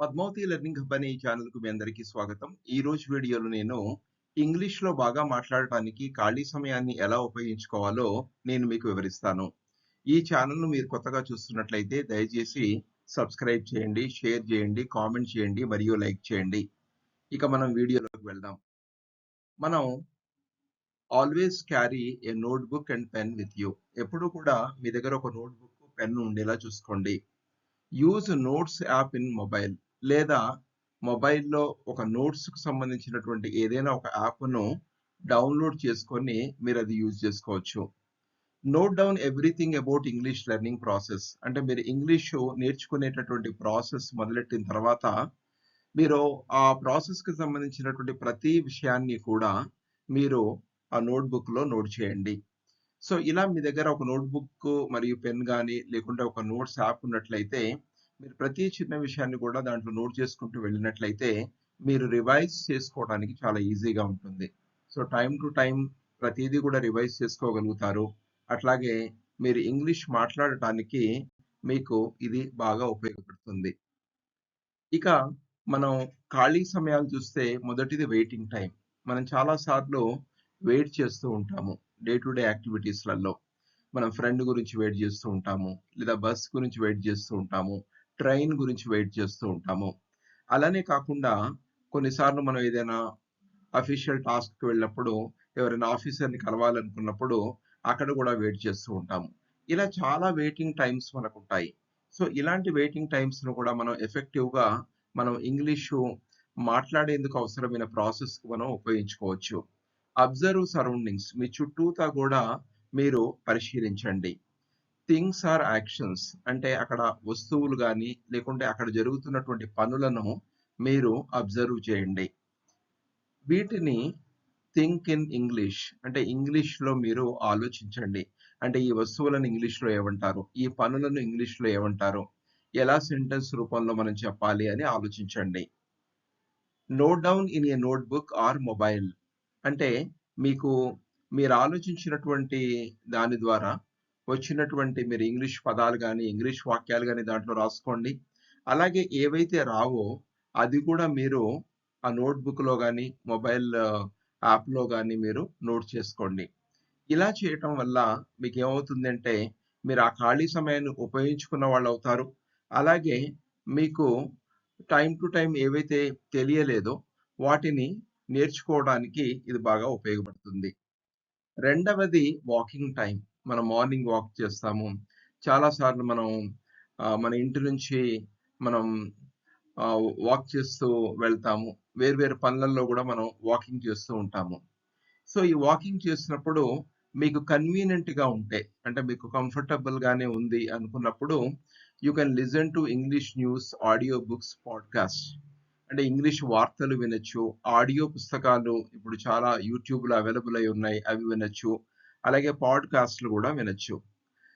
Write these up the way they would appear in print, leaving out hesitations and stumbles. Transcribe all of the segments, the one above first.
Padmavati learning hub అనే ఈ ఛానల్‌కు మీ అందరికీ స్వాగతం. ఈ రోజు వీడియోలో నేను ఇంగ్లీష్‌లో బాగా మాట్లాడటానికి ఖాళీ సమయాన్ని ఎలా ఉపయోగించుకోవాలో నేను మీకు వివరిస్తాను. ఈ ఛానల్‌ను మీరు కొత్తగా చూస్తున్నట్లయితే దయచేసి సబ్స్క్రైబ్ చేయండి, షేర్ చేయండి, కామెంట్ చేయండి మరియు లైక్ చేయండి. ఇక మనం వీడియోలోకి వెళ్దాం. మనం always carry a notebook and pen with you. ఎప్పుడూ కూడా మీ దగ్గర ఒక నోట్‌బుక్, పెన్ ఉండేలా చూసుకోండి. Use notes app in mobile లేదా మొబైల్‌లో ఒక నోట్స్‌కి సంబంధించినటువంటి ఏదైనా ఒక యాప్‌ను డౌన్‌లోడ్ చేసుకొని మీరది యూజ్ చేసుకోవచ్చు. Note down everything about English learning process. అంటే మీరు ఇంగ్లీషు నేర్చుకునేటటువంటి ప్రాసెస్ మొదలెట్టిన తర్వాత మీరు ఆ ప్రాసెస్‌కి సంబంధించినటువంటి ప్రతి విషయాన్ని కూడా మీరు ఆ నోట్‌బుక్‌లో నోట్ చేయండి. సో, ఇలా మీ దగ్గర ఒక నోట్‌బుక్ మరియు పెన్ గాని, లేకుంటే ఒక నోట్స్ యాప్ ఉన్నట్లయితే, మీరు ప్రతి చిన్న విషయాన్ని కూడా దాంట్లో నోట్ చేసుకుంటూ వెళ్ళినట్లయితే, మీరు రివైజ్ చేసుకోవడానికి చాలా ఈజీగా ఉంటుంది. సో, టైమ్ టు టైమ్ ప్రతీదీ కూడా రివైజ్ చేసుకోగలుగుతారు. అట్లాగే మీరు ఇంగ్లీష్ మాట్లాడటానికి మీకు ఇది బాగా ఉపయోగపడుతుంది. ఇక మనం ఖాళీ సమయాలు చూస్తే మొదటిది వెయిటింగ్ టైమ్. మనం చాలా సార్లు వెయిట్ చేస్తూ ఉంటాము. డే టు డే యాక్టివిటీస్‌లలో. మనం ఫ్రెండ్ గురించి వెయిట్ చేస్తూ ఉంటాము. లేదా బస్ గురించి వెయిట్ చేస్తూ ఉంటాము. ట్రైన్ గురించి వెయిట్ చేస్తూ ఉంటాము. అలానే కాకుండా కొన్నిసార్లు మనం ఏదైనా అఫీషియల్ టాస్క్‌కి వెళ్ళినప్పుడు, ఎవరైనా ఆఫీసర్‌ని కలవాలనుకున్నప్పుడు అక్కడ కూడా వెయిట్ చేస్తూ ఉంటాము. ఇలా చాలా వెయిటింగ్ టైమ్స్ మనకుంటాయి. సో, ఇలాంటి వెయిటింగ్ టైమ్స్‌ను కూడా మనం ఎఫెక్టివ్‌గా మనం ఇంగ్లీషు మాట్లాడేందుకు అవసరమైన ప్రాసెస్‌కి మనం ఉపయోగించుకోవచ్చు. Observe surroundings. మీ చుట్టూతా గూడా మీరు పరిశీలించండి. థింగ్స్ ఆర్ యాక్షన్స్ అంటే అక్కడ వస్తువులు గాని, లేకుంటే అక్కడ జరుగుతున్నటువంటి పనులను మీరు అబ్జర్వ్ చేయండి. వీటిని థింక్ ఇన్ ఇంగ్లీష్ అంటే ఇంగ్లీష్‌లో మీరు ఆలోచించండి. అంటే ఈ వస్తువులను ఇంగ్లీష్‌లో ఏమంటారు? ఈ పనులను ఇంగ్లీష్‌లో ఏమంటారు? ఎలా సెంటెన్స్ రూపంలో మనం చెప్పాలి అని ఆలోచించండి. Note down in a notebook or mobile. అంటే మీకు మీరు ఆలోచించినటువంటి దాని ద్వారా వచ్చినటువంటి మీరు ఇంగ్లీష్ పదాలు గాని, ఇంగ్లీష్ వాక్యాలు గాని దాంట్లో రాసుకోండి. అలాగే ఏవైతే రావో అది కూడా మీరు ఆ నోట్‌బుక్‌లో గాని, మొబైల్ యాప్‌లో గాని మీరు నోట్ చేసుకోండి. ఇలా చేయటం వల్ల మీకేమవుతుందంటే, మీరు ఆ ఖాళీ సమయాన్ని ఉపయోగించుకున్న వాళ్ళవుతారు. అలాగే మీకు టైమ్ టు టైమ్ ఏవైతే తెలియలేదో వాటిని నేర్చుకోవడానికి ఇది బాగా ఉపయోగపడుతుంది. రెండవది వాకింగ్ టైమ్. మనం మార్నింగ్ వాక్ చేస్తాము. చాలా సార్లు మనం మన ఇంటి నుంచి మనం వాక్ చేస్తూ వెళ్తాము. వేరు వేరు పనులలో గూడా మనం వాకింగ్ చేస్తూ ఉంటాము. సో, ఈ వాకింగ్ చేసినప్పుడు మీకు కన్వీనియంట్‌గా ఉంటే, అంటే మీకు కంఫర్టబుల్‌గానే ఉంది అనుకున్నప్పుడు, you can listen to English news, audio books, podcast. అంటే ఇంగ్లీష్ వార్తలు వినొచ్చు. ఆడియో పుస్తకాలు ఇప్పుడు చాలా యూట్యూబ్‌లో అవైలబుల్ అయి ఉన్నాయి. అవి వినొచ్చు. అలాగే పాడ్‌కాస్ట్‌లు గూడా వినొచ్చు.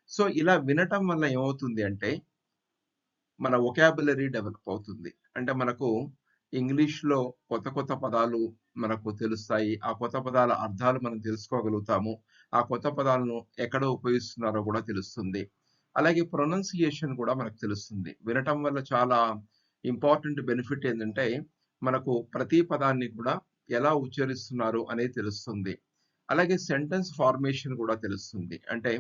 సో, ఇలా వినటం వల్ల ఏమవుతుంది అంటే మన వొకాబులరీ డెవలప్ అవుతుంది. అంటే మనకు ఇంగ్లీష్‌లో కొత్త కొత్త పదాలు మనకు తెలుస్తాయి. ఆ కొత్త పదాల అర్థాలు మనం తెలుసుకోగలుగుతాము. ఆ కొత్త పదాలను ఎక్కడ ఉపయోగిస్తున్నారో కూడా తెలుస్తుంది. అలాగే ప్రొనౌన్సియేషన్ కూడా మనకు తెలుస్తుంది. వినటం వల్ల చాలా ఇంపార్టెంట్ బెనిఫిట్ ఏందంటే, మనకు ప్రతి పదాన్ని కూడా ఎలా ఉచ్చరిస్తున్నారు అనేది తెలుస్తుంది. అలాగే సెంటెన్స్ ఫార్మేషన్ కూడా తెలుస్తుంది. అంటే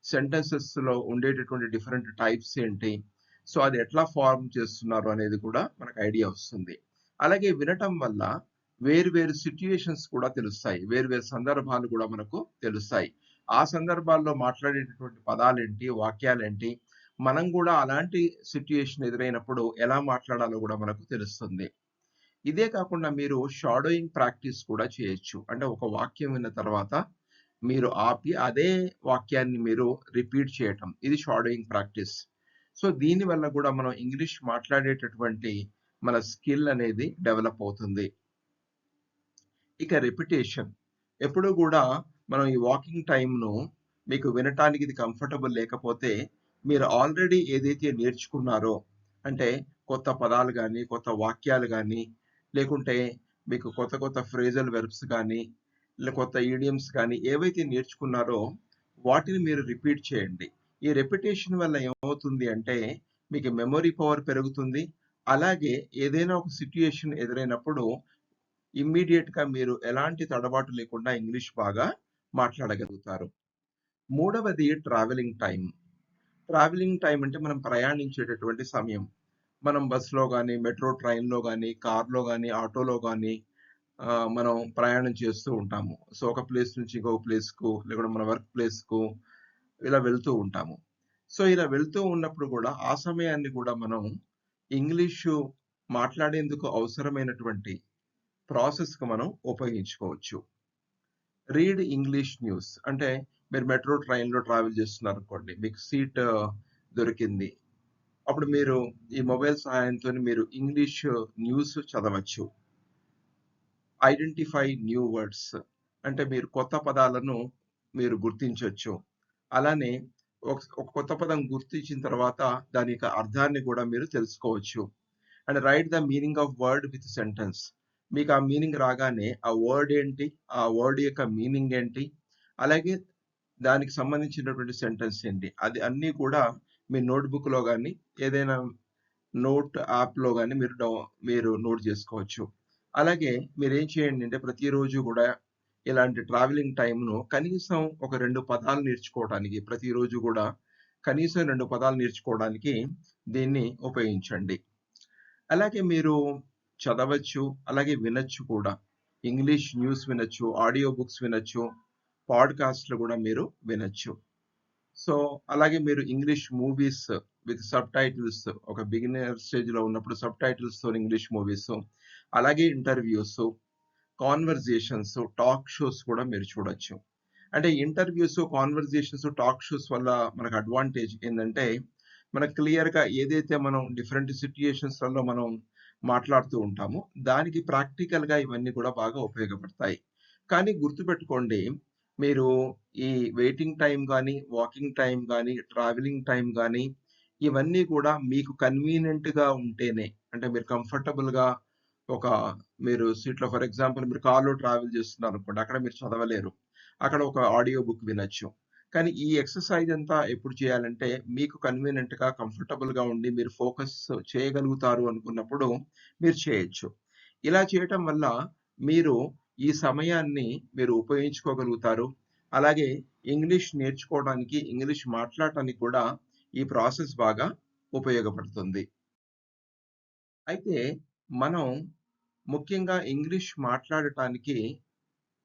సెంటెన్సెస్‌లో ఉండేటటువంటి డిఫరెంట్ టైప్స్ ఏంటి? సో, అది ఎట్లా ఫార్మ్ చేస్తున్నారు అనేది కూడా మనకు ఐడియా వస్తుంది. అలాగే వినటం వల్ల వేరు వేరు సిట్యుయేషన్స్ కూడా తెలుస్తాయి. వేరు వేరు సందర్భాలు కూడా మనకు తెలుస్తాయి. ఆ సందర్భాల్లో మాట్లాడేటటువంటి పదాలేంటి? వాక్యాలేంటి? మనం గూడా అలాంటి సిట్యుయేషన్ ఎదురైనప్పుడు ఎలా మాట్లాడాలో గూడా మనకు తెలుస్తుంది. ఇదే కాకుండా మీరు షాడోయింగ్ ప్రాక్టీస్ కూడా చేయొచ్చు. అంటే ఒక వాక్యం విన్న తర్వాత మీరు ఆపి అదే వాక్యాన్ని మీరు రిపీట్ చేయటం. ఇది షాడోయింగ్ ప్రాక్టీస్. సో, దీని వల్ల గూడా మనం ఇంగ్లీష్ మాట్లాడేటటువంటి మన స్కిల్ అనేది డెవలప్ అవుతుంది. ఇక రిపిటేషన్. ఎప్పుడూ గూడా మనం ఈ వాకింగ్ టైమ్‌ను మీకు వినటానికి ఇది కంఫర్టబుల్ లేకపోతే, మీరు ఆల్రెడీ ఏదైతే నేర్చుకున్నారో, అంటే కొత్త పదాలు గాని, కొత్త వాక్యాలు గాని, లేకుంటే మీకు కొత్త కొత్త ఫ్రేజల్ వెర్బ్స్ గాని, కొత్త ఈడియమ్స్ గాని ఏవైతే నేర్చుకున్నారో వాటిని మీరు రిపీట్ చేయండి. ఈ రిపిటేషన్ వల్ల ఏమవుతుంది అంటే, మీకు మెమరీ పవర్ పెరుగుతుంది. అలాగే ఏదైనా ఒక సిట్యుయేషన్ ఎదురైనప్పుడు ఇమ్మీడియేట్‌గా మీరు ఎలాంటి తడబాటు లేకుండా ఇంగ్లీష్ బాగా మాట్లాడగలుగుతారు. మూడవది ట్రావెలింగ్ టైమ్. ట్రావెలింగ్ టైమ్ అంటే మనం ప్రయాణించేటటువంటి సమయం. మనం బస్‌లో గాని, మెట్రో ట్రైన్‌లో గాని, కార్‌లో గాని, ఆటోలో గాని మనం ప్రయాణం చేస్తూ ఉంటాము. సో, ఒక ప్లేస్ నుంచి ఇంకొక ప్లేస్‌కు లేకుంటే మన వర్క్ ప్లేస్‌కు ఇలా వెళ్తూ ఉంటాము. సో, ఇలా వెళ్తూ ఉన్నప్పుడు గూడా ఆ సమయాన్ని గూడా మనం ఇంగ్లీషు మాట్లాడేందుకు అవసరమైనటువంటి ప్రాసెస్‌కి మనం ఉపయోగించుకోవచ్చు. రీడ్ ఇంగ్లీష్ న్యూస్ అంటే మీరు మెట్రో ట్రైన్‌లో ట్రావెల్ చేస్తున్నారనుకోండి. మీకు సీట్ దొరికింది. అప్పుడు మీరు ఈ మొబైల్ సహాయంతోని మీరు ఇంగ్లీష్ న్యూస్ చదవచ్చు. ఐడెంటిఫై న్యూ వర్డ్స్ అంటే మీరు కొత్త పదాలను మీరు గుర్తించొచ్చు. అలానే ఒక కొత్త పదం గుర్తించిన తర్వాత దాని యొక్క అర్థాన్ని కూడా మీరు తెలుసుకోవచ్చు. And right the meaning of word with sentence. మీకు ఆ మీనింగ్ రాగానే ఆ వర్డ్ ఏంటి? ఆ వర్డ్ యొక్క మీనింగ్ ఏంటి? అలాగే దానికి సంబంధించినటువంటి సెంటెన్స్ ఏంటి? అది అన్నీ కూడా మీ నోట్‌బుక్‌లో గాని, ఏదైనా నోట్ యాప్‌లో గాని మీరు నోట్ చేసుకోవచ్చు. అలాగే మీరేం చేయండి అంటే ప్రతిరోజు గూడా ఇలాంటి ట్రావెలింగ్ టైమ్‌ను కనీసం ఒక 2 పదాలు నేర్చుకోవడానికి ప్రతిరోజు గూడా కనీసం 2 పదాలు నేర్చుకోవడానికి దీన్ని ఉపయోగించండి. అలాగే మీరు చదవచ్చు, అలాగే వినొచ్చు కూడా. ఇంగ్లీష్ న్యూస్ వినొచ్చు, ఆడియో బుక్స్ వినొచ్చు, పాడ్‌కాస్ట్‌లు గూడా మీరు వినొచ్చు. సో, అలాగే మీరు ఇంగ్లీష్ మూవీస్ విత్ సబ్‌టైటిల్స్ ఒక బిగినర్ స్టేజ్‌లో ఉన్నప్పుడు సబ్‌టైటిల్స్‌తోని ఇంగ్లీష్ మూవీస్, అలాగే ఇంటర్‌వ్యూస్, కాన్వర్జేషన్స్, టాక్ షోస్ కూడా మీరు చూడొచ్చు. అంటే ఇంటర్‌వ్యూస్, కాన్వర్జేషన్స్, టాక్ షోస్ వల్ల మనకు అడ్వాంటేజ్ ఏందంటే, మనకు క్లియర్‌గా ఏదైతే మనం డిఫరెంట్ సిట్యుయేషన్స్‌లలో మనం మాట్లాడుతూ ఉంటామో, దానికి ప్రాక్టికల్‌గా ఇవన్నీ కూడా బాగా ఉపయోగపడతాయి. కానీ గుర్తుపెట్టుకోండి, మీరు ఈ వెయిటింగ్ టైమ్ గాని, వాకింగ్ టైమ్ గాని, ట్రావెలింగ్ టైమ్ గాని, ఇవన్నీ కూడా మీకు కన్వీనియంట్‌గా ఉంటేనే, అంటే మీరు కంఫర్టబుల్‌గా ఒక మీరు సీట్‌లో ఫర్ ఎగ్జాంపుల్ మీరు కార్‌లో ట్రావెల్ చేస్తున్నారనుకోండి. అక్కడ మీరు చదవలేరు. అక్కడ ఒక ఆడియో బుక్ వినొచ్చు. కానీ ఈ ఎక్సర్‌సైజ్ అంతా ఎప్పుడు చేయాలంటే, మీకు కన్వీనియంట్‌గా, కంఫర్టబుల్‌గా ఉండి మీరు ఫోకస్ చేయగలుగుతారు అనుకున్నప్పుడు మీరు చేయొచ్చు. ఇలా చేయటం వల్ల మీరు ఈ సమయాన్ని మీరు ఉపయోగించుకోగలుగుతారు. అలాగే ఇంగ్లీష్ నేర్చుకోవడానికి, ఇంగ్లీష్ మాట్లాడటానికి కూడా ఈ ప్రాసెస్ బాగా ఉపయోగపడుతుంది. అయితే మనం ముఖ్యంగా ఇంగ్లీష్ మాట్లాడటానికి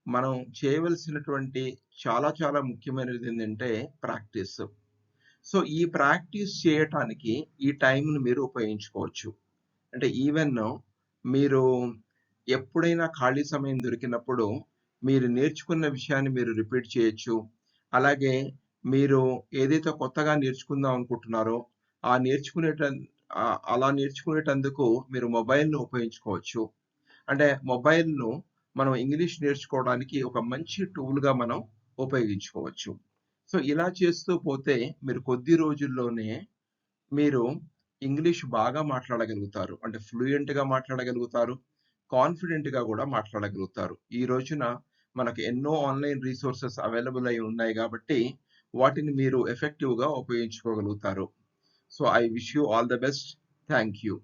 మనం చేయవలసినటువంటి చాలా చాలా ముఖ్యమైనది ఏంటంటే ప్రాక్టీస్. సో, ఈ ప్రాక్టీస్ చేయటానికి ఈ టైంని మీరు ఉపయోగించుకోవచ్చు. అంటే ఈవెన్ మీరు ఎప్పుడైనా ఖాళీ సమయం దొరికినప్పుడు మీరు నేర్చుకున్న విషయాన్ని మీరు రిపీట్ చేయొచ్చు. అలాగే మీరు ఏదైతే కొత్తగా నేర్చుకుందాం అనుకుంటున్నారో, ఆ అలా నేర్చుకునేటందుకు మీరు మొబైల్‌ని ఉపయోగించుకోవచ్చు. అంటే మొబైల్‌ను మనం ఇంగ్లీష్ నేర్చుకోవడానికి ఒక మంచి టూల్‌గా మనం ఉపయోగించుకోవచ్చు. సో, ఇలా చేస్తూ పోతే మీరు కొద్ది రోజుల్లోనే మీరు ఇంగ్లీష్ బాగా మాట్లాడగలుగుతారు. అంటే ఫ్లూయెంట్‌గా మాట్లాడగలుగుతారు. కాన్ఫిడెంట్‌గా గూడా మాట్లాడగలుగుతారు. ఈ రోజున మనకు ఎన్నో ఆన్‌లైన్ రిసోర్సెస్ అవైలబుల్ అయి ఉన్నాయి గాబట్టి, వాటిని మీరు ఎఫెక్టివ్‌గా ఉపయోగించుకోగలుగుతారు. So, I wish you all the best. Thank you.